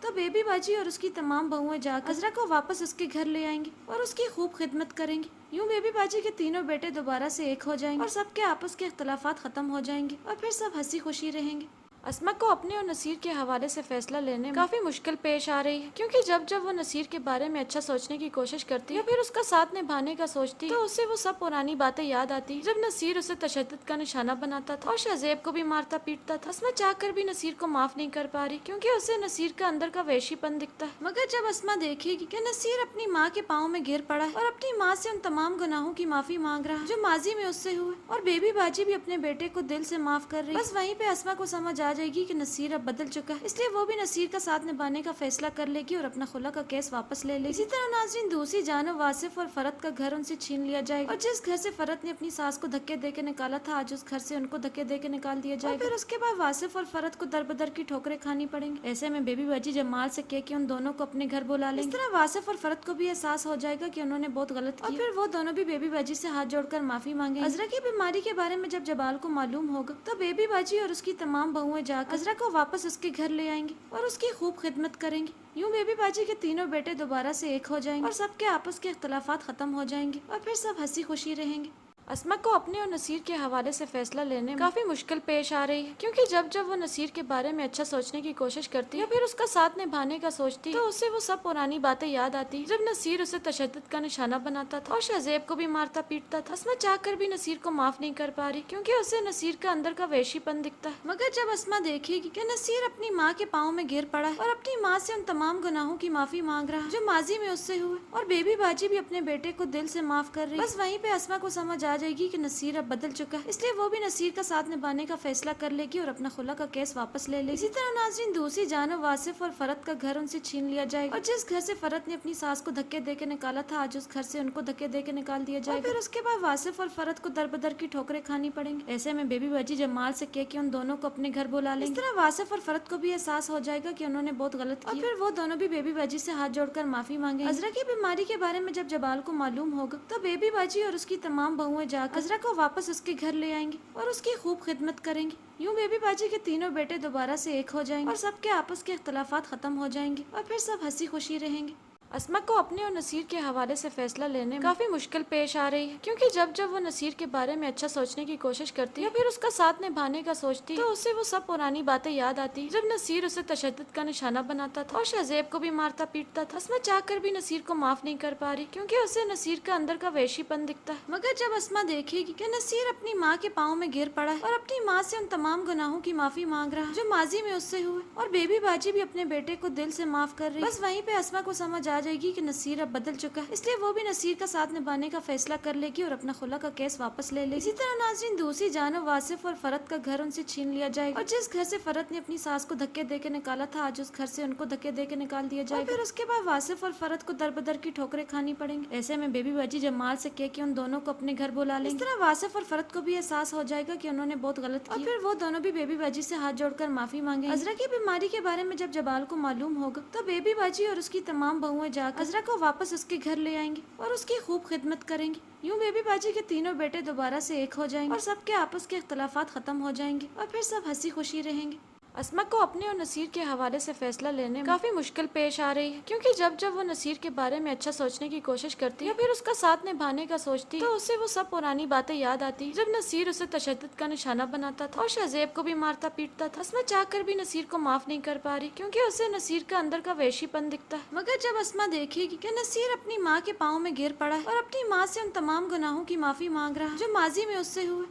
تو بیبی باجی اور اس کی تمام بہویں جا کر عذرا کو واپس اس کے گھر لے آئیں گی اور اس کی خوب خدمت کریں گی۔ یوں بیبی باجی کے تینوں بیٹے دوبارہ سے ایک ہو جائیں گے اور سب کے آپس کے اختلافات ختم ہو جائیں گے اور پھر سب ہنسی خوشی رہیں گے۔ اسما کو اپنے اور نصیر کے حوالے سے فیصلہ لینے میں کافی مشکل پیش آ رہی ہے، کیونکہ جب وہ نصیر کے بارے میں اچھا سوچنے کی کوشش کرتی ہے، پھر اس کا ساتھ نبھانے کا سوچتی تو اسے وہ سب پرانی باتیں یاد آتی جب نصیر اسے تشدد کا نشانہ بناتا تھا اور شہزیب کو بھی مارتا پیٹتا تھا۔ اسما چاہ کر بھی نصیر کو معاف نہیں کر پا رہی، کیونکہ اسے نصیر کا اندر کا وحشی پن دکھتا ہے۔ مگر جب اسما دیکھے گی کہ نصیر اپنی ماں کے پاؤں میں گر پڑا ہے اور اپنی ماں سے ان تمام گناہوں کی معافی مانگ رہا ہے جو ماضی میں اس سے ہوئے، اور بیبی باجی بھی اپنے بیٹے کو دل سے معاف کر رہی، بس وہیں پہ اسما کو سمجھ آ جائے گی کہ نصیر اب بدل چکا ہے، اس لیے وہ بھی نصیر کا ساتھ نبھانے کا فیصلہ کر لے گی اور اپنا خلا کا کیس واپس لے لے گی۔ اسی طرح ناظرین دوسری جانب واصف اور فرد کا گھر ان سے چھین لیا جائے گا، اور جس گھر سے فرد نے اپنی ساس کو دھکے دے کے نکالا تھا آج اس گھر سے ان کو دھکے دے کے نکال دیا جائے گا، اور پھر اس کے بعد واصف اور فرد کو در بدر کی ٹھوکریں کھانی پڑیں گی۔ ایسے میں بیبی باجی جمال سے کہہ کے ان دونوں کو اپنے گھر بلا لیں گے۔ اس طرح واصف اور فرد کو بھی احساس ہو جائے گا کہ انہوں نے بہت غلط کیا، اور پھر وہ دونوں بھی بیبی باجی سے ہاتھ جوڑ کر معافی مانگیں گے۔ عذرا کی بیماری کے بارے میں جب جبال کو معلوم ہوگا تو بیبی باجی اور اس کی تمام بہویں جا کر عذرا کو واپس اس کے گھر لے آئیں گی اور اس کی خوب خدمت کریں گی۔ یوں بیبی باجی کے تینوں بیٹے دوبارہ سے ایک ہو جائیں گے اور سب کے آپس کے اختلافات ختم ہو جائیں گے اور پھر سب ہنسی خوشی رہیں گے۔ اسما کو اپنے اور نصیر کے حوالے سے فیصلہ لینے میں کافی مشکل پیش آ رہی ہے، کیونکہ جب وہ نصیر کے بارے میں اچھا سوچنے کی کوشش کرتی ہے، پھر اس کا ساتھ نبھانے کا سوچتی تو اسے وہ سب پرانی باتیں یاد آتی جب نصیر اسے تشدد کا نشانہ بناتا تھا اور شہزیب کو بھی مارتا پیٹتا تھا۔ اسما چاہ کر بھی نصیر کو معاف نہیں کر پا رہی، کیونکہ اسے نصیر کا اندر کا وحشی پن دکھتا ہے۔ مگر جب اسما دیکھے گی کہ نصیر اپنی ماں کے پاؤں میں گر پڑا ہے اور اپنی ماں سے ان تمام گناہوں کی معافی مانگ رہا ہے جو ماضی میں اس سے ہوئے، اور بیبی باجی بھی اپنے بیٹے کو دل سے معاف کر رہی، بس وہیں پہ اسما کو سمجھ آ جائے گی کہ نصیر اب بدل چکا ہے، اس لیے وہ بھی نصیر کا ساتھ نبھانے کا فیصلہ کر لے گی اور اپنا خلا کا کیس واپس لے لے گی۔ اسی طرح ناظرین دوسری جانب واصف اور فرد کا گھر ان سے چھین لیا جائے گا، اور جس گھر سے فرد نے اپنی ساس کو دھکے دے کے نکالا تھا آج اس گھر سے ان کو دھکے دے کے نکال دیا جائے گا، اور پھر اس کے بعد واصف اور فرد کو در بدر کی ٹھوکریں کھانی پڑیں گی۔ ایسے میں بیبی باجی جمال سے کہہ کے ان دونوں کو اپنے گھر بلا لیں گے۔ اس طرح واصف اور فرد کو بھی احساس ہو جائے گا کہ انہوں نے بہت غلط کیا، اور پھر وہ دونوں بھی بیبی باجی سے ہاتھ جوڑ کر معافی مانگیں گے۔ عذرا کی بیماری کے بارے میں جب جبال کو معلوم ہوگا تو بیبی باجی اور اس کی تمام بہویں جا کر عذرا کو واپس اس کے گھر لے آئیں گی اور اس کی خوب خدمت کریں گی۔ یوں بیبی باجی کے تینوں بیٹے دوبارہ سے ایک ہو جائیں گے اور سب کے آپس کے اختلافات ختم ہو جائیں گے اور پھر سب ہنسی خوشی رہیں گے۔ اسما کو اپنے اور نصیر کے حوالے سے فیصلہ لینے میں کافی مشکل پیش آ رہی ہے، کیونکہ جب وہ نصیر کے بارے میں اچھا سوچنے کی کوشش کرتی ہے، پھر اس کا ساتھ نبھانے کا سوچتی تو اسے وہ سب پرانی باتیں یاد آتی جب نصیر اسے تشدد کا نشانہ بناتا تھا اور شہزیب کو بھی مارتا پیٹتا تھا۔ اسما چاہ کر بھی نصیر کو معاف نہیں کر پا رہی، کیونکہ اسے نصیر کا اندر کا وحشی پن دکھتا ہے۔ مگر جب اسما دیکھے گی کہ نصیر اپنی ماں کے پاؤں میں گر پڑا ہے اور اپنی ماں سے ان تمام گناہوں کی معافی مانگ رہا ہے جو ماضی میں اس سے ہوئے، اور بیبی باجی بھی اپنے بیٹے کو دل سے معاف کر رہی، بس وہیں پہ اسما کو سمجھ آ جائے گی کہ نصیر اب بدل چکا ہے، اس لیے وہ بھی نصیر کا ساتھ نبھانے کا فیصلہ کر لے گی اور اپنا خلا کا کیس واپس لے لے گی۔ اسی طرح ناظرین دوسری جانب واصف اور فرد کا گھر ان سے چھین لیا جائے گا، اور جس گھر سے فرد نے اپنی ساس کو دھکے دے کے نکالا تھا آج اس گھر سے ان کو دھکے دے کے نکال دیا جائے گا، اور پھر اس کے بعد واصف اور فرد کو در بدر کی ٹھوکریں کھانی پڑیں گی۔ ایسے میں بیبی باجی جمال سے کہہ کے ان دونوں کو اپنے گھر بلا لیں گے۔ اس طرح واصف اور فرد کو بھی احساس ہو جائے گا کہ انہوں نے بہت غلط کیا، اور پھر وہ دونوں بھی بیبی باجی سے ہاتھ جوڑ کر معافی مانگیں گے۔ عذرا کی بیماری کے بارے میں جب جبال کو معلوم ہوگا تو بیبی باجی اور اس کی تمام بہویں جا کر عذرا کو واپس اس کے گھر لے آئیں گی اور اس کی خوب خدمت کریں گی۔ یوں بیبی باجی کے تینوں بیٹے دوبارہ سے ایک ہو جائیں گے اور سب کے آپس کے اختلافات ختم ہو جائیں گے اور پھر سب ہنسی خوشی رہیں گے۔ اسما کو اپنے اور نصیر کے حوالے سے فیصلہ لینے میں کافی مشکل پیش آ رہی ہے، کیونکہ جب وہ نصیر کے بارے میں اچھا سوچنے کی کوشش کرتی ہے، پھر اس کا ساتھ نبھانے کا سوچتی تو اسے وہ سب پرانی باتیں یاد آتی جب نصیر اسے تشدد کا نشانہ بناتا تھا اور شہزیب کو بھی مارتا پیٹتا تھا۔ اسما چاہ کر بھی نصیر کو معاف نہیں کر پا رہی، کیونکہ اسے نصیر کا اندر کا وحشی پن دکھتا ہے۔ مگر جب اسما دیکھے گی کہ نصیر اپنی ماں کے پاؤں میں گر پڑا ہے اور اپنی ماں سے ان تمام گناہوں کی معافی مانگ رہا ہے جو ماضی میں اس سے ہوئے،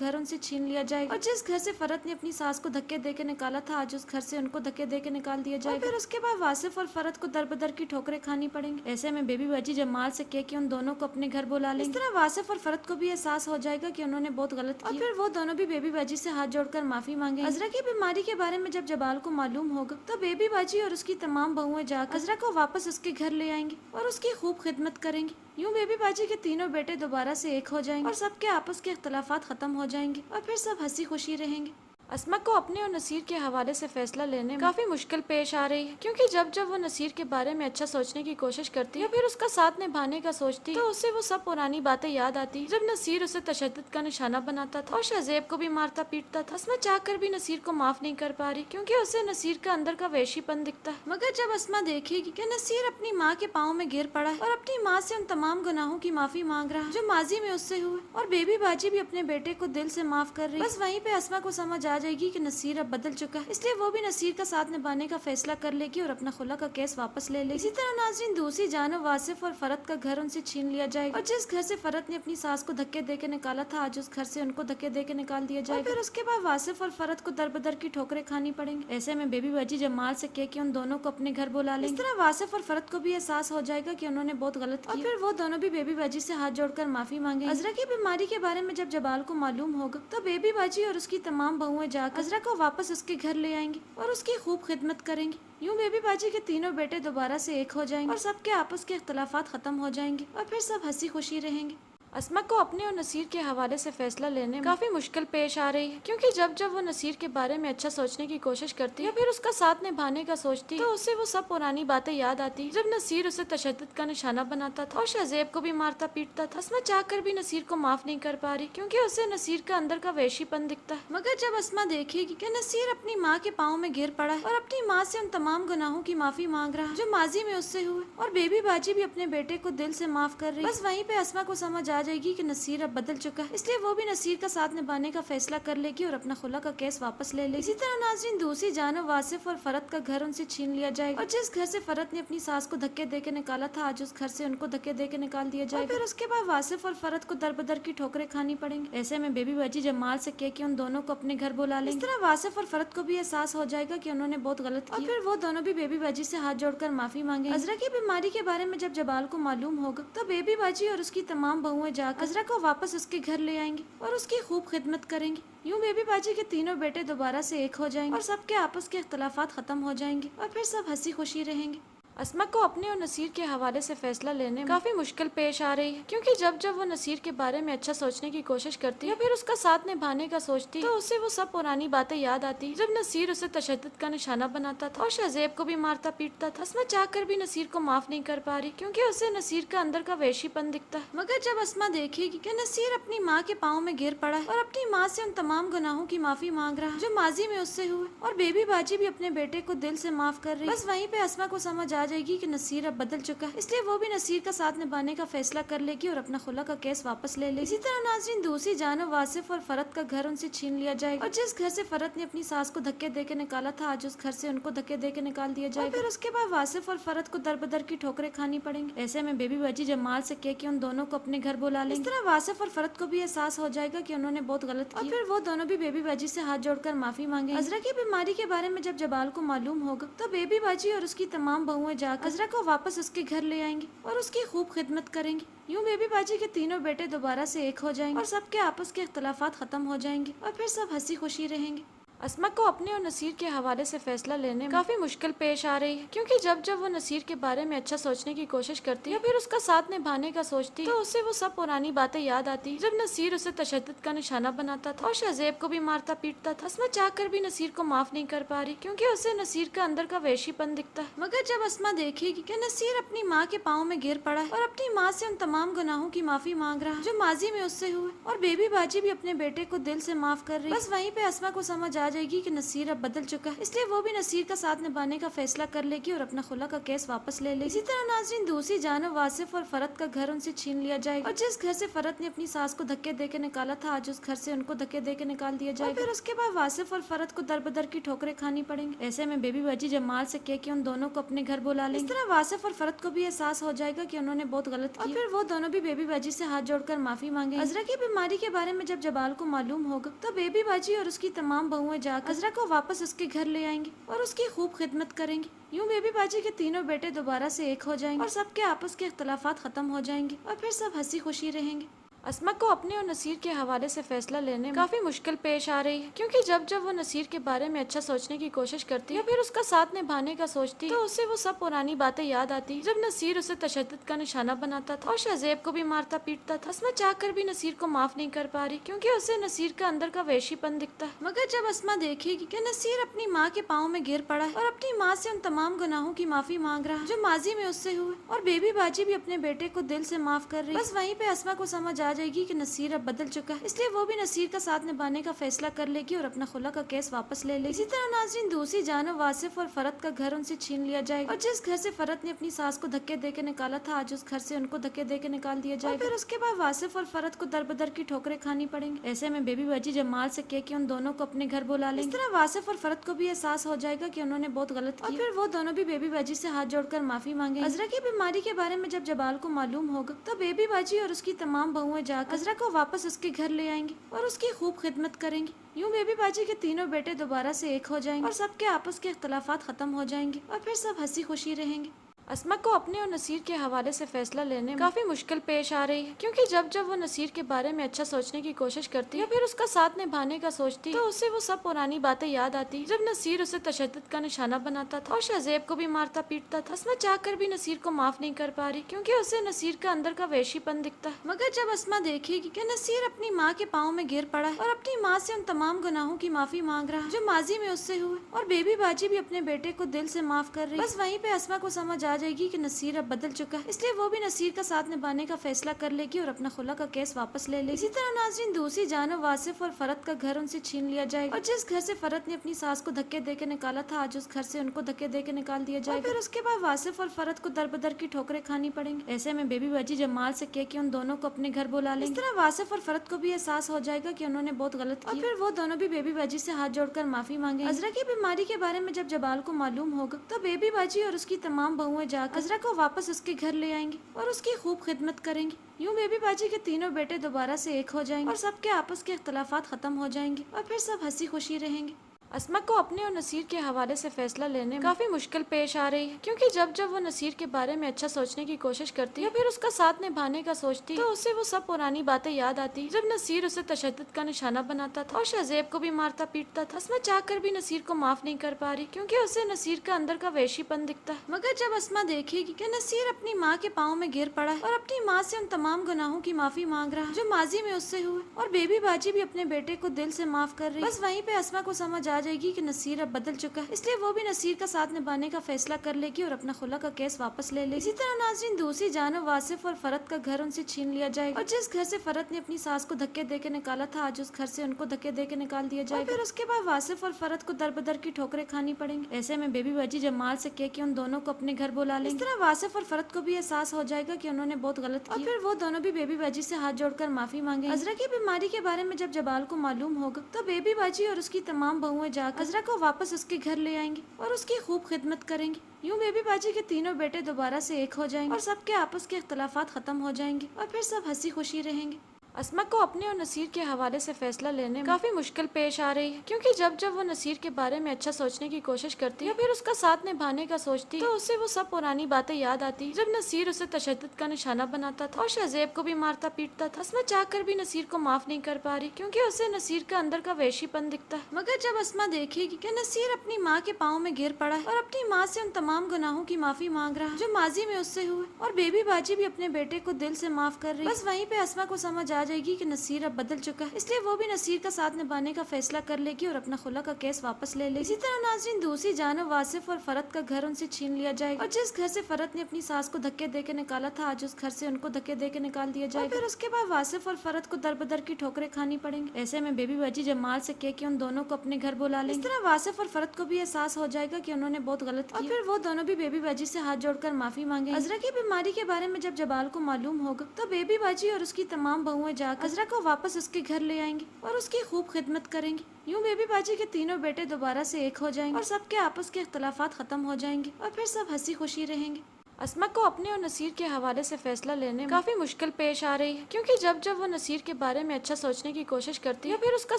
گھر ان سے چھین لیا جائے گا، اور جس گھر سے فرد نے اپنی ساس کو دھکے دے کے نکالا تھا آج اس گھر سے ان کو دھکے دے کے نکال دیا جائے گا، اور پھر اس کے بعد واصف اور فرد کو در بدر کی ٹھوکریں کھانی پڑیں گی۔ ایسے میں بیبی باجی جمال سے کہہ کے ان دونوں کو اپنے گھر بلا لیں گے۔ اس طرح واصف اور فرد کو بھی احساس ہو جائے گا کہ انہوں نے بہت غلط کیا، اور پھر وہ دونوں بھی بیبی باجی سے ہاتھ جوڑ کر معافی مانگیں گے۔ عذرا کی بیماری کے بارے میں جب جبال کو معلوم ہوگا تو بیبی باجی اور اس کی تمام بہویں جا کر عذرا کو واپس اس کے گھر لے آئیں گی اور اس کی خوب خدمت کریں گی۔ یوں بیبی باجی کے تینوں بیٹے دوبارہ سے ایک ہو جائیں گے اور سب کے آپس کے اختلافات ختم ہو جائیں گے اور پھر سب ہنسی خوشی رہیں گے۔ اسما کو اپنے اور نصیر کے حوالے سے فیصلہ لینے میں کافی مشکل پیش آ رہی ہے، کیونکہ جب وہ نصیر کے بارے میں اچھا سوچنے کی کوشش کرتی ہے یا پھر اس کا ساتھ نبھانے کا سوچتی تو اسے وہ سب پرانی باتیں یاد آتی جب نصیر اسے تشدد کا نشانہ بناتا تھا اور شہزیب کو بھی مارتا پیٹتا تھا۔ اسما چاہ کر بھی نصیر کو معاف نہیں کر پا رہی کیونکہ اسے نصیر کا اندر کا وحشی پن دکھتا ہے، مگر جب اسما دیکھے گی کہ نصیر اپنی ماں کے پاؤں میں گر پڑا ہے اور اپنی ماں سے ان تمام گناہوں کی معافی مانگ رہا ہے جو ماضی میں اس سے ہوئے، اور بیبی باجی بھی اپنے بیٹے کو دل سے معاف کر رہی، بس وہیں پہ اسما کو سمجھ آ جائے گی کہ نصیر اب بدل چکا ہے، اس لیے وہ بھی نصیر کا ساتھ نبھانے کا فیصلہ کر لے گی اور اپنا خلا کا کیس واپس لے لے گی۔ اسی طرح ناظرین دوسری جانب واصف اور فرد کا گھر ان سے چھین لیا جائے گا، اور جس گھر سے فرد نے اپنی ساس کو دھکے دے کے نکالا تھا آج اس گھر سے ان کو دھکے دے کے نکال دیا جائے گا، اور پھر اس کے بعد واصف اور فرد کو در بدر کی ٹھوکریں کھانی پڑیں گی۔ ایسے میں بیبی باجی جمال سے کہہ کے ان دونوں کو اپنے گھر بلا لیں گے۔ اس طرح واصف اور فرد کو بھی احساس ہو جائے گا کہ انہوں نے بہت غلط کیا، اور پھر وہ دونوں بھی بیبی باجی سے ہاتھ جوڑ کر معافی مانگیں گے۔ عذرا کی بیماری کے بارے میں جب جبال کو معلوم ہوگا تو بیبی باجی اور اس کی تمام بہویں جا کر عذرا کو واپس اس کے گھر لے آئیں گی اور اس کی خوب خدمت کریں گی۔ یوں بیبی باجی کے تینوں بیٹے دوبارہ سے ایک ہو جائیں گے اور سب کے آپس کے اختلافات ختم ہو جائیں گے اور پھر سب ہنسی خوشی رہیں گے۔ اسما کو اپنے اور نصیر کے حوالے سے فیصلہ لینے میں کافی مشکل پیش آ رہی ہے، کیونکہ جب وہ نصیر کے بارے میں اچھا سوچنے کی کوشش کرتی یا پھر اس کا ساتھ نبھانے کا سوچتی تو اسے وہ سب پرانی باتیں یاد آتی جب نصیر اسے تشدد کا نشانہ بناتا تھا اور شہزیب کو بھی مارتا پیٹتا تھا۔ اسما چاہ کر بھی نصیر کو معاف نہیں کر پا رہی کیونکہ اسے نصیر کا اندر کا وحشی پن دکھتا ہے، مگر جب اسما دیکھے گی کہ نصیر اپنی ماں کے پاؤں میں گر پڑا ہے اور اپنی ماں سے ان تمام گناہوں کی معافی مانگ رہا ہے جو ماضی میں اس سے ہوئے، اور بیبی باجی بھی اپنے بیٹے کو دل سے معاف کر رہی، بس وہیں پہ اسما کو سمجھ آ جائے گی کہ نصیر اب بدل چکا ہے، اس لیے وہ بھی نصیر کا ساتھ نبھانے کا فیصلہ کر لے گی اور اپنا خلا کا کیس واپس لے لے گی۔ اسی طرح ناظرین دوسری جانب واصف اور فرد کا گھر ان سے چھین لیا جائے گا، اور جس گھر سے فرد نے اپنی ساس کو دھکے دے کے نکالا تھا آج اس گھر سے ان کو دھکے دے کے نکال دیا جائے گا، اور پھر اس کے بعد واصف اور فرد کو در بدر کی ٹھوکریں کھانی پڑیں گی۔ ایسے میں بیبی باجی جمال سے کہہ کے ان دونوں کو اپنے گھر بلا لیں گے۔ اس طرح واصف اور فرد کو بھی احساس ہو جائے گا کہ انہوں نے بہت غلط کیا، اور پھر وہ دونوں بھی بیبی باجی سے ہاتھ جوڑ کر معافی مانگیں گے۔ عذرا کی بیماری کے بارے میں جب جبال کو معلوم ہوگا تو بیبی باجی اور اس کی تمام بہویں جا کر عذرا کو واپس اس کے گھر لے آئیں گی اور اس کی خوب خدمت کریں گی۔ یوں بیبی باجی کے تینوں بیٹے دوبارہ سے ایک ہو جائیں گے اور سب کے آپس کے اختلافات ختم ہو جائیں گے اور پھر سب ہنسی خوشی رہیں گے۔ اسما کو اپنے اور نصیر کے حوالے سے فیصلہ لینے میں کافی مشکل پیش آ رہی ہے، کیونکہ جب وہ نصیر کے بارے میں اچھا سوچنے کی کوشش کرتی یا پھر اس کا ساتھ نبھانے کا سوچتی تو اسے وہ سب پرانی باتیں یاد آتی جب نصیر اسے تشدد کا نشانہ بناتا تھا اور شہزیب کو بھی مارتا پیٹتا تھا۔ اسما چاہ کر بھی نصیر کو معاف نہیں کر پا رہی کیونکہ اسے نصیر کا اندر کا وحشی پن دکھتا ہے، مگر جب اسما دیکھے گی کہ نصیر اپنی ماں کے پاؤں میں گر پڑا ہے اور اپنی ماں سے ان تمام گناہوں کی معافی مانگ رہا ہے جو ماضی میں اس سے ہوئے، اور بیبی باجی بھی اپنے بیٹے کو دل سے معاف کر رہی، بس وہیں پہ اسما کو سمجھ آ جائے گی کہ نصیر اب بدل چکا ہے، اس لیے وہ بھی نصیر کا ساتھ نبھانے کا فیصلہ کر لے گی اور اپنا خلا کا کیس واپس لے لے گی۔ اسی طرح ناظرین دوسری جانب واصف اور فرد کا گھر ان سے چھین لیا جائے گا، اور جس گھر سے فرد نے اپنی ساس کو دھکے دے کے نکالا تھا آج اس گھر سے ان کو دھکے دے کے نکال دیا جائے گا، اور پھر اس کے بعد واصف اور فرد کو در بدر کی ٹھوکریں کھانی پڑیں گی۔ ایسے میں بیبی باجی جمال سے کہہ کے ان دونوں کو اپنے گھر بلا لیں گے۔ اس طرح واصف اور فرد کو بھی احساس ہو جائے گا کہ انہوں نے بہت غلط کیا، اور پھر وہ دونوں بھی بیبی باجی سے ہاتھ جوڑ کر معافی مانگیں گے۔ عذرا کی بیماری کے بارے میں جب جبال کو معلوم ہوگا تو بیبی باجی اور اس کی تمام بہویں جا کر عذرا کو واپس اس کے گھر لے آئیں گی اور اس کی خوب خدمت کریں گی۔ یوں بیبی باجی کے تینوں بیٹے دوبارہ سے ایک ہو جائیں گے اور سب کے آپس کے اختلافات ختم ہو جائیں گے اور پھر سب ہنسی خوشی رہیں گے۔ اسما کو اپنے اور نصیر کے حوالے سے فیصلہ لینے میں کافی مشکل پیش آ رہی ہے، کیونکہ جب وہ نصیر کے بارے میں اچھا سوچنے کی کوشش کرتی یا پھر اس کا ساتھ نبھانے کا سوچتی تو اسے وہ سب پرانی باتیں یاد آتی جب نصیر اسے تشدد کا نشانہ بناتا تھا اور شہزیب کو بھی مارتا پیٹتا تھا۔ اسما چاہ کر بھی نصیر کو معاف نہیں کر پا رہی کیونکہ اسے نصیر کا اندر کا وحشی پن دکھتا ہے، مگر جب اسما دیکھے گی کہ نصیر اپنی ماں کے پاؤں میں گر پڑا ہے اور اپنی ماں سے ان تمام گناہوں کی معافی مانگ رہا ہے جو ماضی میں اس سے ہوئے، اور بیبی باجی بھی اپنے بیٹے کو دل سے معاف کر رہی، بس وہیں پہ اسما کو سمجھ آ آ جائے گی کہ نصیر اب بدل چکا ہے، اس لیے وہ بھی نصیر کا ساتھ نبھانے کا فیصلہ کر لے گی اور اپنا خلا کا کیس واپس لے لے گی۔ اسی طرح ناظرین دوسری جانب واصف اور فرد کا گھر ان سے چھین لیا جائے گا، اور جس گھر سے فرد نے اپنی ساس کو دھکے دے کے نکالا تھا آج اس گھر سے ان کو دھکے دے کے نکال دیا جائے گا، اور پھر اس کے بعد واصف اور فرد کو در بدر کی ٹھوکریں کھانی پڑیں گی۔ ایسے میں بیبی باجی جمال سے کہہ کے ان دونوں کو اپنے گھر بلا لیں گے۔ اس طرح واصف اور فرد کو بھی احساس ہو جائے گا کہ انہوں نے بہت غلط کیا، اور پھر وہ دونوں بھی بیبی باجی سے ہاتھ جوڑ کر معافی مانگیں گے۔ عذرا کی بیماری کے بارے میں جب جبال کو معلوم ہوگا تو بیبی باجی اور اس کی تمام بہویں جا کر عذرا کو واپس اس کے گھر لے آئیں گے اور اس کی خوب خدمت کریں گی۔ یوں بیبی باجی کے تینوں بیٹے دوبارہ سے ایک ہو جائیں گے اور سب کے آپس کے اختلافات ختم ہو جائیں گے اور پھر سب ہنسی خوشی رہیں گے۔ اسما کو اپنے اور نصیر کے حوالے سے فیصلہ لینے میں کافی مشکل پیش آ رہی ہے، کیونکہ جب جب وہ نصیر کے بارے میں اچھا سوچنے کی کوشش کرتی ہے یا پھر اس کا ساتھ نبھانے کا سوچتی تو اسے وہ سب پرانی باتیں یاد آتی جب نصیر اسے تشدد کا نشانہ بناتا تھا اور شہزیب کو بھی مارتا پیٹتا تھا۔ اسما چاہ کر بھی نصیر کو معاف نہیں کر پا رہی کیونکہ اسے نصیر کا اندر کا وحشی پن دکھتا ہے، مگر جب اسما دیکھے گی کہ نصیر اپنی ماں کے پاؤں میں گر پڑا ہے اور اپنی ماں سے ان تمام گناہوں کی معافی مانگ رہا ہے جو ماضی میں اس سے ہوئے، اور بیبی باجی بھی اپنے بیٹے کو دل سے معاف کر رہی، بس وہیں پہ اسما کو سمجھ آ جائے گی کہ نصیر اب بدل چکا ہے، اس لیے وہ بھی نصیر کا ساتھ نبھانے کا فیصلہ کر لے گی اور اپنا خلا کا کیس واپس لے لے گی۔ اسی طرح ناظرین دوسری جانب واصف اور فرد کا گھر ان سے چھین لیا جائے گا، اور جس گھر سے فرد نے اپنی ساس کو دھکے دے کے نکالا تھا آج اس گھر سے ان کو دھکے دے کے نکال دیا جائے گا، اور پھر اس کے بعد واصف اور فرد کو در بدر کی ٹھوکریں کھانی پڑیں گی۔ ایسے میں بیبی باجی جمال سے کہہ کے ان دونوں کو اپنے گھر بلا لیں گے۔ اس طرح واصف اور فرد کو بھی احساس ہو جائے گا کہ انہوں نے بہت غلط کیا، اور پھر وہ دونوں بھی بیبی باجی سے ہاتھ جوڑ کر معافی مانگیں گے۔ عذرا کی بیماری کے بارے میں جب جبال کو معلوم ہوگا تو بیبی باجی اور اس کی تمام بہویں جا کر عذرا کو واپس اس کے گھر لے آئیں گے اور اس کی خوب خدمت کریں گی۔ یوں بیبی باجی کے تینوں بیٹے دوبارہ سے ایک ہو جائیں گے اور سب کے آپس کے اختلافات ختم ہو جائیں گے اور پھر سب ہنسی خوشی رہیں گے۔ اسما کو اپنے اور نصیر کے حوالے سے فیصلہ لینے میں کافی مشکل پیش آ رہی ہے، کیونکہ جب جب وہ نصیر کے بارے میں اچھا سوچنے کی کوشش کرتی یا پھر اس کا ساتھ نبھانے کا سوچتی تو اسے وہ سب پرانی باتیں یاد آتی جب نصیر اسے تشدد کا نشانہ بناتا تھا اور شہزیب کو بھی مارتا پیٹتا تھا۔ اسما چاہ کر بھی نصیر کو معاف نہیں کر پا رہی کیونکہ اسے نصیر کا اندر کا وحشی پن دکھتا ہے، مگر جب اسما دیکھے گی کہ نصیر اپنی ماں کے پاؤں میں گر پڑا ہے اور اپنی ماں سے ان تمام گناہوں کی معافی مانگ رہا ہے جو ماضی میں اس سے ہوئے، اور بیبی باجی بھی اپنے بیٹے کو دل سے معاف کر رہی، بس وہیں پہ اسما کو سمجھ آ جائے گی کہ نصیر اب بدل چکا ہے، اس لیے وہ بھی نصیر کا ساتھ نبھانے کا فیصلہ کر لے گی اور اپنا خلا کا کیس واپس لے لے گی۔ اسی طرح ناظرین دوسری جانب واصف اور فرد کا گھر ان سے چھین لیا جائے گا، اور جس گھر سے فرد نے اپنی ساس کو دھکے دے کے نکالا تھا آج اس گھر سے ان کو دھکے دے کے نکال دیا جائے گا، اور پھر اس کے بعد واصف اور فرد کو در بدر کی ٹھوکریں کھانی پڑیں گی۔ ایسے میں بیبی باجی جمال سے کہہ کے ان دونوں کو اپنے گھر بلا لیں گے۔ اس طرح واصف اور فرد کو بھی احساس ہو جائے گا کہ انہوں نے بہت غلط کیا، اور پھر وہ دونوں بھی بیبی باجی سے ہاتھ جوڑ کر معافی مانگیں گے۔ عذرا کی بیماری کے بارے میں جب جبال کو معلوم ہوگا تو بیبی باجی اور اس کی تمام بہویں جا کر عذرا کو واپس اس کے گھر لے آئیں گے اور اس کی خوب خدمت کریں گی۔ یوں بیبی باجی کے تینوں بیٹے دوبارہ سے ایک ہو جائیں گے اور سب کے آپس کے اختلافات ختم ہو جائیں گے اور پھر سب ہنسی خوشی رہیں گے۔ اسما کو اپنے اور نصیر کے حوالے سے فیصلہ لینے میں کافی مشکل پیش آ رہی ہے، کیونکہ جب جب وہ نصیر کے بارے میں اچھا سوچنے کی کوشش کرتی یا پھر اس کا ساتھ نبھانے کا سوچتی تو اسے وہ سب پرانی باتیں یاد آتی جب نصیر اسے تشدد کا نشانہ بناتا تھا اور شہزیب کو بھی مارتا پیٹتا تھا۔ اسما چاہ کر بھی نصیر کو معاف نہیں کر پا رہی کیونکہ اسے نصیر کا اندر کا وحشی پن دکھتا ہے، مگر جب اسما دیکھے گی کہ نصیر اپنی ماں کے پاؤں میں گر پڑا ہے اور اپنی ماں سے ان تمام گناہوں کی معافی مانگ رہا ہے جو ماضی میں اس سے ہوئے، اور بیبی باجی بھی اپنے بیٹے کو دل سے معاف کر رہی، بس وہیں پہ اسما کو سمجھ آ جائے گی کہ نصیر اب بدل چکا ہے، اس لیے وہ بھی نصیر کا ساتھ نبھانے کا فیصلہ کر لے گی اور اپنا خلا کا کیس واپس لے لے گی۔ اسی طرح ناظرین دوسری جانب واصف اور فرد کا گھر ان سے چھین لیا جائے گا، اور جس گھر سے فرد نے اپنی ساس کو دھکے دے کے نکالا تھا آج اس گھر سے ان کو دھکے دے کے نکال دیا جائے گا، اور پھر اس کے بعد واصف اور فرد کو در بدر کی ٹھوکریں کھانی پڑیں گی۔ ایسے میں بیبی باجی جمال سے کہہ کے ان دونوں کو اپنے گھر بلا لیں گے۔ اس طرح واصف اور فرد کو بھی احساس ہو جائے گا کہ انہوں نے بہت غلط کیا، اور پھر وہ دونوں بھی بیبی باجی سے ہاتھ جوڑ کر معافی مانگیں گے۔ عذرا کی بیماری کے بارے میں جب جبال کو معلوم ہوگا تو بیبی باجی اور اس کی تمام بہویں جا کر عذرا کو واپس اس کے گھر لے آئیں گے اور اس کی خوب خدمت کریں گی۔ یوں بیبی باجی کے تینوں بیٹے دوبارہ سے ایک ہو جائیں گے اور سب کے آپس کے اختلافات ختم ہو جائیں گے اور پھر سب ہنسی خوشی رہیں گے۔ اسما کو اپنے اور نصیر کے حوالے سے فیصلہ لینے میں کافی مشکل پیش آ رہی ہے، کیونکہ جب جب وہ نصیر کے بارے میں اچھا سوچنے کی کوشش کرتی یا پھر اس کا ساتھ نبھانے کا سوچتی تو اسے وہ سب پرانی باتیں یاد آتی جب نصیر اسے تشدد کا نشانہ بناتا تھا اور شہزیب کو بھی مارتا پیٹتا تھا۔ اسما چاہ کر بھی نصیر کو معاف نہیں کر پا رہی کیونکہ اسے نصیر کا اندر کا وحشی پن دکھتا ہے، مگر جب اسما دیکھے گی کہ نصیر اپنی ماں کے پاؤں میں گر پڑا ہے اور اپنی ماں سے ان تمام گناہوں کی معافی مانگ رہا ہے جو ماضی میں اس سے ہوئے، اور بیبی باجی بھی اپنے بیٹے کو دل سے معاف کر رہی، بس وہیں پہ اسما کو سمجھ آ جائے گی کہ نصیر اب بدل چکا ہے، اس لیے وہ بھی نصیر کا ساتھ نبھانے کا فیصلہ کر لے گی اور اپنا خلا کا کیس واپس لے لے گی۔ اسی طرح ناظرین دوسری جانب واصف اور فرد کا گھر ان سے چھین لیا جائے گا، اور جس گھر سے فرد نے اپنی ساس کو دھکے دے کے نکالا تھا آج اس گھر سے ان کو دھکے دے کے نکال دیا جائے گا، اور پھر اس کے بعد واصف اور فرد کو در بدر کی ٹھوکریں کھانی پڑیں گی۔ ایسے میں بیبی باجی جمال سے کہہ کے ان دونوں کو اپنے گھر بلا لیں گے۔ اس طرح واصف اور فرد کو بھی احساس ہو جائے گا کہ انہوں نے بہت غلط کیا، اور پھر وہ دونوں بھی بیبی باجی سے ہاتھ جوڑ کر معافی مانگیں گے۔ عذرا کی بیماری کے بارے میں جب جبال کو معلوم ہوگا تو بیبی باجی اور اس کی تمام بہویں جا کر عذرا کو واپس اس کے گھر لے آئیں گی اور اس کی خوب خدمت کریں گی۔ یوں بیبی باجی کے تینوں بیٹے دوبارہ سے ایک ہو جائیں گے اور سب کے آپس کے اختلافات ختم ہو جائیں گے اور پھر سب ہنسی خوشی رہیں گے۔ اسما کو اپنے اور نصیر کے حوالے سے فیصلہ لینے میں کافی مشکل پیش آ رہی ہے، کیونکہ جب وہ نصیر کے بارے میں اچھا سوچنے کی کوشش کرتی ہے یا پھر اس کا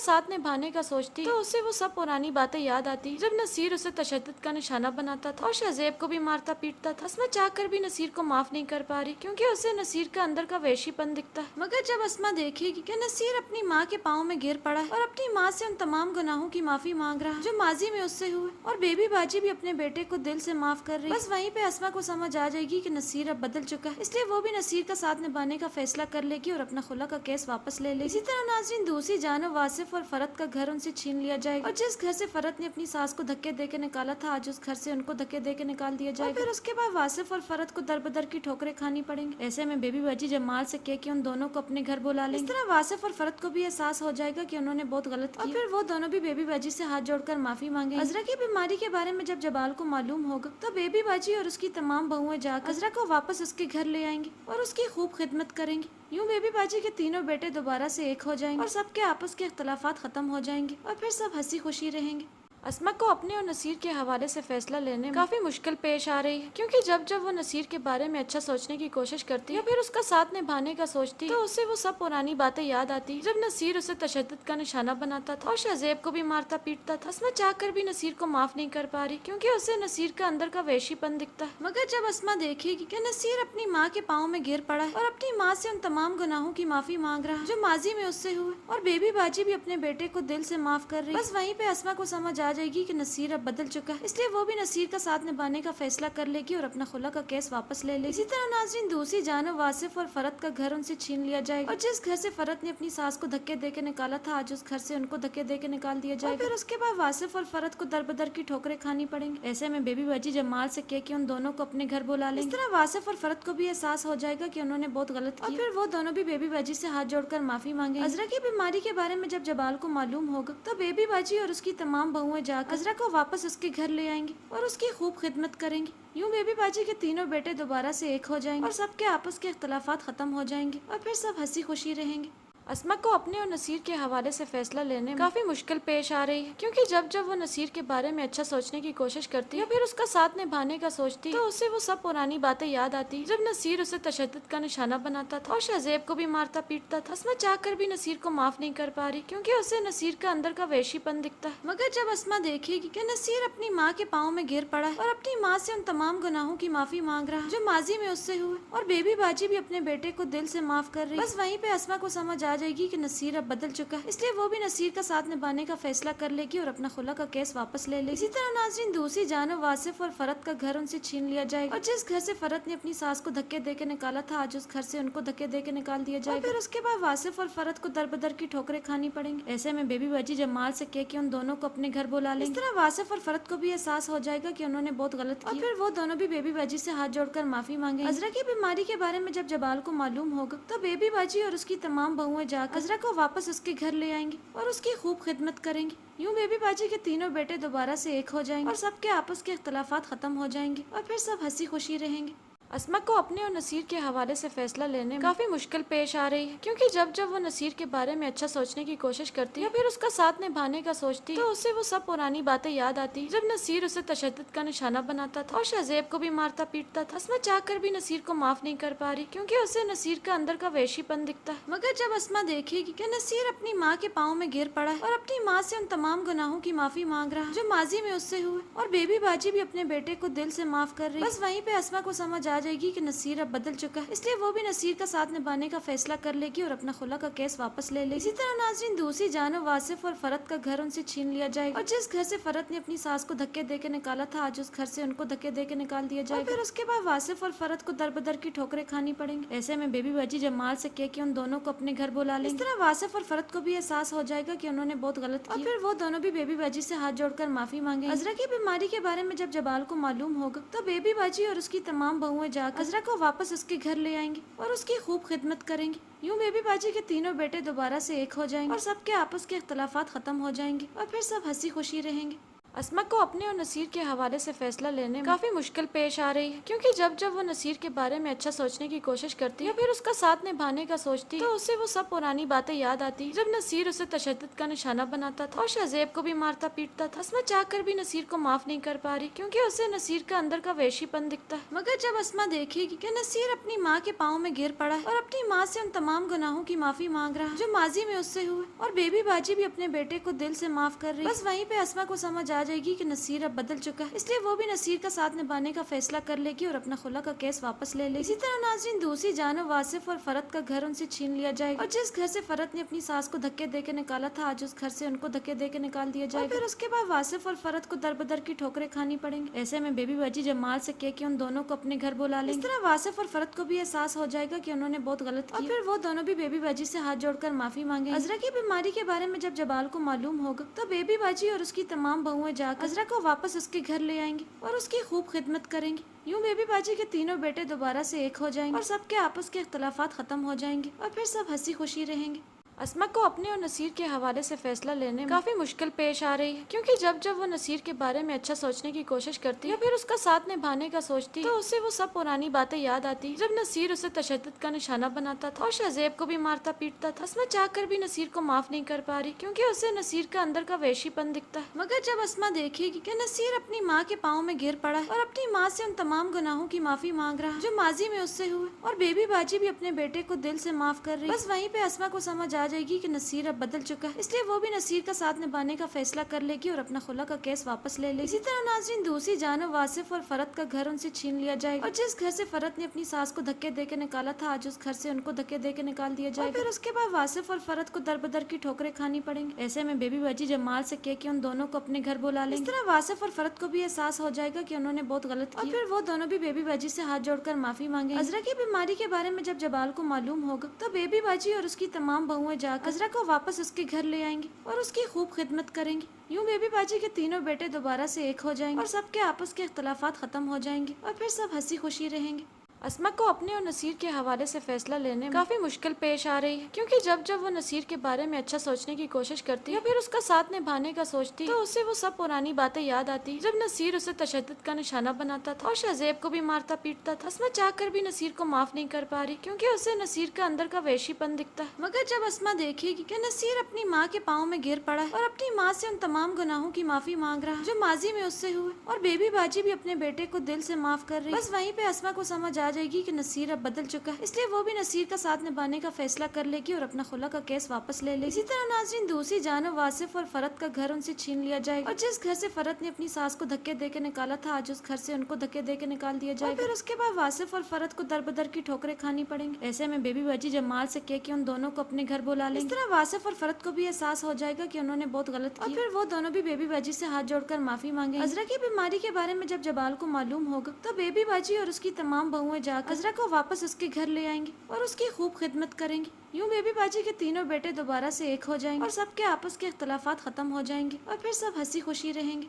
ساتھ نبھانے کا سوچتی تو اسے وہ سب پرانی باتیں یاد آتی جب نصیر اسے تشدد کا نشانہ بناتا تھا اور شہزیب کو بھی مارتا پیٹتا تھا۔ اسما چاہ کر بھی نصیر کو معاف نہیں کر پا رہی کیونکہ اسے نصیر کا اندر کا وحشی پن دکھتا ہے، مگر جب اسما دیکھے گی کہ نصیر اپنی ماں کے پاؤں میں گر پڑا ہے اور اپنی ماں سے ان تمام گناہوں کی معافی مانگ رہا ہے جو ماضی میں اس سے ہوئے، اور بیبی باجی بھی اپنے بیٹے کو دل سے معاف کر رہی، بس وہیں پہ اسما کو سمجھ آ جائے گی کہ نصیر اب بدل چکا ہے، اس لیے وہ بھی نصیر کا ساتھ نبھانے کا فیصلہ کر لے گی اور اپنا خلا کا کیس واپس لے لے گی۔ اسی طرح ناظرین دوسری جانب واصف اور فرد کا گھر ان سے چھین لیا جائے گا، اور جس گھر سے فرد نے اپنی ساس کو دھکے دے کے نکالا تھا آج اس گھر سے ان کو دھکے دے کے نکال دیا جائے گا، اور پھر اس کے بعد واصف اور فرد کو در بدر کی ٹھوکریں کھانی پڑیں گی۔ ایسے میں بیبی باجی جمال سے کہہ کے ان دونوں کو اپنے گھر بلا لیں گے۔ اس طرح واصف اور فرد کو بھی احساس ہو جائے گا کہ انہوں نے بہت غلط کیا، اور پھر وہ دونوں بھی بیبی باجی سے ہاتھ جوڑ کر معافی مانگیں گے۔ عذرا کی بیماری کے بارے میں جب جبال کو معلوم ہوگا تو بیبی باجی اور اس کی تمام بہویں جا کر عذرا کو واپس اس کے گھر لے آئیں گی اور اس کی خوب خدمت کریں گی۔ یوں بیبی باجی کے تینوں بیٹے دوبارہ سے ایک ہو جائیں گے اور سب کے آپس کے اختلافات ختم ہو جائیں گے اور پھر سب ہنسی خوشی رہیں گے۔ اسما کو اپنے اور نصیر کے حوالے سے فیصلہ لینے میں کافی مشکل پیش آ رہی ہے، کیونکہ جب وہ نصیر کے بارے میں اچھا سوچنے کی کوشش کرتی یا پھر اس کا ساتھ نبھانے کا سوچتی تو اسے وہ سب پرانی باتیں یاد آتی جب نصیر اسے تشدد کا نشانہ بناتا تھا اور شہزیب کو بھی مارتا پیٹتا تھا۔ اسما چاہ کر بھی نصیر کو معاف نہیں کر پا رہی کیونکہ اسے نصیر کا اندر کا وحشی پن دکھتا ہے، مگر جب اسما دیکھے گی کہ نصیر اپنی ماں کے پاؤں میں گر پڑا ہے اور اپنی ماں سے ان تمام گناہوں کی معافی مانگ رہا ہے جو ماضی میں اس سے ہوئے، اور بیبی باجی بھی اپنے بیٹے کو دل سے معاف کر رہی، بس وہیں پہ اسما کو سمجھ آ جائے گی کہ نصیر اب بدل چکا ہے، اس لیے وہ بھی نصیر کا ساتھ نبھانے کا فیصلہ کر لے گی اور اپنا خلا کا کیس واپس لے لے گی۔ اسی طرح ناظرین دوسری جانب واصف اور فرد کا گھر ان سے چھین لیا جائے گا، اور جس گھر سے فرد نے اپنی ساس کو دھکے دے کے نکالا تھا آج اس گھر سے ان کو دھکے دے کے نکال دیا جائے گا، اور پھر اس کے بعد واصف اور فرد کو در بدر کی ٹھوکریں کھانی پڑیں گی۔ ایسے میں بیبی باجی جمال سے کہہ کے ان دونوں کو اپنے گھر بلا لیں گے۔ اس طرح واصف اور فرد کو بھی احساس ہو جائے گا کہ انہوں نے بہت غلط کیا، اور پھر وہ دونوں بھی بیبی باجی سے ہاتھ جوڑ کر معافی مانگیں گے۔ عذرا کی بیماری کے بارے میں جب جبال کو معلوم ہوگا تو بیبی باجی اور اس کی تمام بہویں جا کر عذرا کو واپس اس کے گھر لے آئیں گی اور اس کی خوب خدمت کریں گی۔ یوں بیبی باجی کے تینوں بیٹے دوبارہ سے ایک ہو جائیں گے اور سب کے آپس کے اختلافات ختم ہو جائیں گے اور پھر سب ہنسی خوشی رہیں گے۔ اسما کو اپنے اور نصیر کے حوالے سے فیصلہ لینے میں کافی مشکل پیش آ رہی ہے، کیونکہ جب وہ نصیر کے بارے میں اچھا سوچنے کی کوشش کرتی یا پھر اس کا ساتھ نبھانے کا سوچتی تو اسے وہ سب پرانی باتیں یاد آتی جب نصیر اسے تشدد کا نشانہ بناتا تھا اور شہزیب کو بھی مارتا پیٹتا تھا۔ اسما چاہ کر بھی نصیر کو معاف نہیں کر پا رہی کیونکہ اسے نصیر کا اندر کا وحشی پن دکھتا ہے، مگر جب اسما دیکھے گی کہ نصیر اپنی ماں کے پاؤں میں گر پڑا ہے اور اپنی ماں سے ان تمام گناہوں کی معافی مانگ رہا ہے جو ماضی میں اس سے ہوئے، اور بیبی باجی بھی اپنے بیٹے کو دل سے معاف کر رہی، بس وہیں پہ اسما کو سمجھ آ جائے گی کہ نصیر اب بدل چکا ہے، اس لیے وہ بھی نصیر کا ساتھ نبھانے کا فیصلہ کر لے گی اور اپنا خلا کا کیس واپس لے لے گی۔ اسی طرح ناظرین دوسری جانب واصف اور فرد کا گھر ان سے چھین لیا جائے گا، اور جس گھر سے فرد نے اپنی ساس کو دھکے دے کے نکالا تھا آج اس گھر سے ان کو دھکے دے کے نکال دیا جائے گا، اور پھر اس کے بعد واصف اور فرد کو در بدر کی ٹھوکریں کھانی پڑیں گی۔ ایسے میں بیبی باجی جمال سے کہہ کے ان دونوں کو اپنے گھر بلا لیں گے۔ اس طرح واصف اور فرد کو بھی احساس ہو جائے گا کہ انہوں نے بہت غلط کیا، اور پھر وہ دونوں بھی بیبی باجی سے ہاتھ جوڑ کر معافی مانگیں گے۔ عذرا کی بیماری کے بارے میں جب جبال کو معلوم ہوگا تو بیبی باجی اور اس کی تمام بہویں جا کر عذرا کو واپس اس کے گھر لے آئیں گی اور اس کی خوب خدمت کریں گی۔ یوں بیبی باجی کے تینوں بیٹے دوبارہ سے ایک ہو جائیں گے اور سب کے آپس کے اختلافات ختم ہو جائیں گے اور پھر سب ہنسی خوشی رہیں گے۔ اسما کو اپنے اور نصیر کے حوالے سے فیصلہ لینے میں کافی مشکل پیش آ رہی ہے، کیونکہ جب وہ نصیر کے بارے میں اچھا سوچنے کی کوشش کرتی یا پھر اس کا ساتھ نبھانے کا سوچتی تو اسے وہ سب پرانی باتیں یاد آتی جب نصیر اسے تشدد کا نشانہ بناتا تھا اور شہزیب کو بھی مارتا پیٹتا تھا۔ اسما چاہ کر بھی نصیر کو معاف نہیں کر پا رہی کیونکہ اسے نصیر کا اندر کا وحشی پن دکھتا ہے، مگر جب اسما دیکھے گی کہ نصیر اپنی ماں کے پاؤں میں گر پڑا ہے اور اپنی ماں سے ان تمام گناہوں کی معافی مانگ رہا ہے جو ماضی میں اس سے ہوئے، اور بیبی باجی بھی اپنے بیٹے کو دل سے معاف کر رہی، بس وہیں پہ اسما کو سمجھ آ جائے گی کہ نصیر اب بدل چکا ہے، اس لیے وہ بھی نصیر کا ساتھ نبھانے کا فیصلہ کر لے گی اور اپنا خلا کا کیس واپس لے لے گی۔ اسی طرح ناظرین دوسری جانب آصف اور فرد کا گھر ان سے چھین لیا جائے گا، اور جس گھر سے فرد نے اپنی ساس کو دھکے دے کے نکالا تھا آج اس گھر سے ان کو دھکے دے کے نکال دیا جائے گا، اور پھر اس کے بعد آصف اور فرد کو در بدر کی ٹھوکریں کھانی پڑیں گی۔ ایسے میں بیبی باجی جمال سے کہہ کے ان دونوں کو اپنے گھر بلا لیں گے۔ اس طرح آصف اور فرد کو بھی احساس ہو جائے گا کہ انہوں نے بہت غلط کیا، اور پھر وہ دونوں بھی بیبی باجی سے ہاتھ جوڑ کر معافی مانگیں گے۔ عذرا کی بیماری کے بارے میں جب جبال کو معلوم ہوگا تو بیبی باجی اور اس کی تمام بہویں جا کر عذرا کو واپس اس کے گھر لے آئیں گی اور اس کی خوب خدمت کریں گی۔ یوں بیبی باجی کے تینوں بیٹے دوبارہ سے ایک ہو جائیں گے اور سب کے آپس کے اختلافات ختم ہو جائیں گے اور پھر سب ہنسی خوشی رہیں گے۔ اسما کو اپنے اور نصیر کے حوالے سے فیصلہ لینے میں کافی مشکل پیش آ رہی ہے، کیونکہ جب وہ نصیر کے بارے میں اچھا سوچنے کی کوشش کرتی ہے یا پھر اس کا ساتھ نبھانے کا سوچتی تو اسے وہ سب پرانی باتیں یاد آتی جب نصیر اسے تشدد کا نشانہ بناتا تھا اور شہزیب کو بھی مارتا پیٹتا تھا۔ اسما چاہ کر بھی نصیر کو معاف نہیں کر پا رہی کیونکہ اسے نصیر کا اندر کا وحشی پن دکھتا ہے، مگر جب اسما دیکھے گی کہ نصیر اپنی ماں کے پاؤں میں گر پڑا ہے اور اپنی ماں سے ان تمام گناہوں کی معافی مانگ رہا ہے جو ماضی میں اس سے ہوئے، اور بیبی باجی بھی اپنے بیٹے کو دل سے معاف کر رہی، بس وہیں پہ اسما کو سمجھ آ جائے گی کہ نصیر اب بدل چکا ہے، اس لیے وہ بھی نصیر کا ساتھ نبھانے کا فیصلہ کر لے گی اور اپنا خلا کا کیس واپس لے لے گی۔ اسی طرح ناظرین دوسری جانب آصف اور فرد کا گھر ان سے چھین لیا جائے گا، اور جس گھر سے فرد نے اپنی ساس کو دھکے دے کے نکالا تھا آج اس گھر سے ان کو دھکے دے کے نکال دیا جائے گا، اور پھر اس کے بعد آصف اور فرد کو در بدر کی ٹھوکریں کھانی پڑیں گی۔ ایسے میں بیبی باجی جمال سے کہہ کے ان دونوں کو اپنے گھر بلا لیں گے۔ اس طرح آصف اور فرد کو بھی احساس ہو جائے گا کہ انہوں نے بہت غلط کیا، اور پھر وہ دونوں بھی بیبی باجی سے ہاتھ جوڑ کر معافی مانگیں گے۔ عذرا کی بیماری کے بارے میں جب جبال کو معلوم ہوگا تو بیبی باجی اور اس کی تمام بہویں جا کر عذرا کو واپس اس کے گھر لے آئیں گی اور اس کی خوب خدمت کریں گی۔ یوں بیبی باجی کے تینوں بیٹے دوبارہ سے ایک ہو جائیں گے اور سب کے آپس کے اختلافات ختم ہو جائیں گے اور پھر سب ہنسی خوشی رہیں گے۔ اسما کو اپنے اور نصیر کے حوالے سے فیصلہ لینے میں کافی مشکل پیش آ رہی ہے، کیونکہ جب وہ نصیر کے بارے میں اچھا سوچنے کی کوشش کرتی ہے یا پھر اس کا ساتھ نبھانے کا سوچتی تو اسے وہ سب پرانی باتیں یاد آتی جب نصیر اسے تشدد کا نشانہ بناتا تھا اور شہزیب کو بھی مارتا پیٹتا تھا۔ اسما چاہ کر بھی نصیر کو معاف نہیں کر پا رہی کیونکہ اسے نصیر کا اندر کا وحشی پن دکھتا ہے، مگر جب اسما دیکھے گی کہ نصیر اپنی ماں کے پاؤں میں گر پڑا ہے اور اپنی ماں سے ان تمام گناہوں کی معافی مانگ رہا ہے جو ماضی میں اس سے ہوئے، اور بیبی باجی بھی اپنے بیٹے کو دل سے معاف کر رہی، بس وہیں پہ اسما کو سمجھ آ جائے گی کہ نصیر اب بدل چکا ہے، اس لیے وہ بھی نصیر کا ساتھ نبھانے کا فیصلہ کر لے گی اور اپنا خلا کا کیس واپس لے لے گی۔ اسی طرح ناظرین دوسری جانب آصف اور فرد کا گھر ان سے چھین لیا جائے گا، اور جس گھر سے فرد نے اپنی ساس کو دھکے دے کے نکالا تھا آج اس گھر سے ان کو دھکے دے کے نکال دیا جائے گا، اور پھر اس کے بعد آصف اور فرد کو در بدر کی ٹھوکریں کھانی پڑیں گی۔ ایسے میں بیبی باجی جمال سے کہہ کے ان دونوں کو اپنے گھر بلا لیں گے۔ اس طرح آصف اور فرد کو بھی احساس ہو جائے گا کہ انہوں نے بہت غلط کیا، اور پھر وہ دونوں بھی بیبی باجی سے ہاتھ جوڑ کر معافی مانگیں گے۔ عذرا کی بیماری کے بارے میں جب جبال کو معلوم ہوگا تو بیبی باجی اور اس کی تمام بہویں جا کر عذرا کو واپس اس کے گھر لے آئیں گی اور اس کی خوب خدمت کریں گی۔ یوں بیبی باجی کے تینوں بیٹے دوبارہ سے ایک ہو جائیں گے اور سب کے آپس کے اختلافات ختم ہو جائیں گے اور پھر سب ہنسی خوشی رہیں گے۔ اسما کو اپنے اور نصیر کے حوالے سے فیصلہ لینے میں کافی مشکل پیش آ رہی ہے، کیونکہ جب وہ نصیر کے بارے میں اچھا سوچنے کی کوشش کرتی یا پھر اس کا ساتھ نبھانے کا سوچتی تو اسے وہ سب پرانی باتیں یاد آتی جب نصیر اسے تشدد کا نشانہ بناتا تھا اور شہزیب کو بھی مارتا پیٹتا تھا۔ اسما چاہ کر بھی نصیر کو معاف نہیں کر پا رہی کیونکہ اسے نصیر کا اندر کا وحشی پن دکھتا ہے، مگر جب اسما دیکھے گی کہ نصیر اپنی ماں کے پاؤں میں گر پڑا ہے اور اپنی ماں سے ان تمام گناہوں کی معافی مانگ رہا ہے جو ماضی میں اس سے ہوئے، اور بیبی باجی بھی اپنے بیٹے کو دل سے معاف کر رہی، بس وہیں پہ اسما کو سمجھ آ جائے گی کہ نصیر اب بدل چکا ہے، اس لیے وہ بھی نصیر کا ساتھ نبھانے کا فیصلہ کر لے گی اور اپنا خلا کا کیس واپس لے لے گی۔ اسی طرح ناظرین دوسری جانب آصف اور فرد کا گھر ان سے چھین لیا جائے گا، اور جس گھر سے فرد نے اپنی ساس کو دھکے دے کے نکالا تھا آج اس گھر سے ان کو دھکے دے کے نکال دیا جائے گا، اور پھر اس کے بعد آصف اور فرد کو در بدر کی ٹھوکریں کھانی پڑیں گی۔ ایسے میں بیبی باجی جمال سے کہہ کے ان دونوں کو اپنے گھر بلا لیں گے۔ اس طرح آصف اور فرد کو بھی احساس ہو جائے گا کہ انہوں نے بہت غلط کیا، اور پھر وہ دونوں بھی بیبی باجی سے ہاتھ جوڑ کر معافی مانگیں گے۔ عذرا کی بیماری کے بارے میں جب جبال کو معلوم ہوگا تو بیبی باجی اور اس کی تمام بہویں جا کر عذرا کو واپس اس کے گھر لے آئیں گے اور اس کی خوب خدمت کریں گی۔ یوں بیبی باجی کے تینوں بیٹے دوبارہ سے ایک ہو جائیں گے اور سب کے آپس کے اختلافات ختم ہو جائیں گے اور پھر سب ہنسی خوشی رہیں گے۔